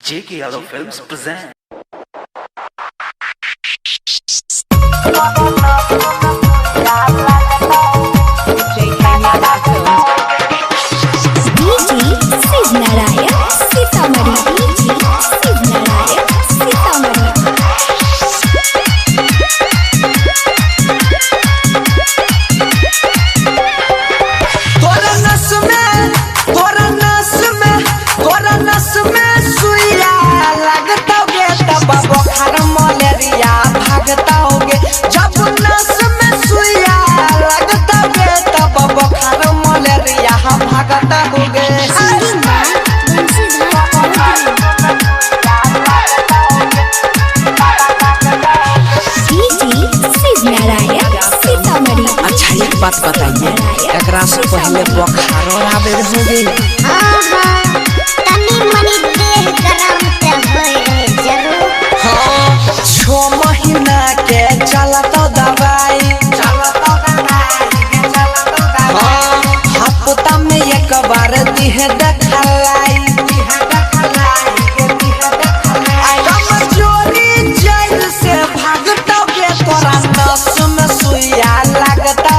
J.K. Yadav Films present. बात बताइए एकरा से पहले बुखार आवे होगे तनी मनी देह गरम ते होय रहे जरूर हां 6 महीना के चलत दवाई हफ्ता में एक बार दिह देखलाई कमजोरी जैल से भागता के तोरा नस में सुइया लगता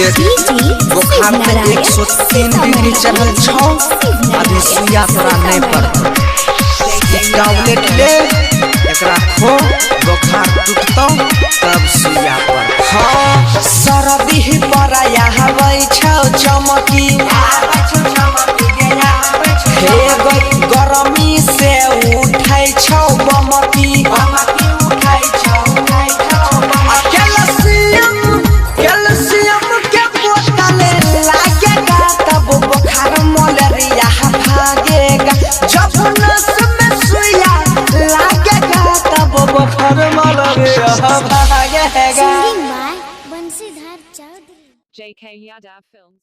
बुखार में 103 डिग्री चढ़ल छौ अभी सुइया तोरा नहीं पड़तो टैबलेट ले एकरा खो बुखार टूटतो तब सुइया पड़ हां सरदी ही पराया हवै छौ चमकी हे गरमी से उठै छौ बमकी भागेगा JK Yadav Films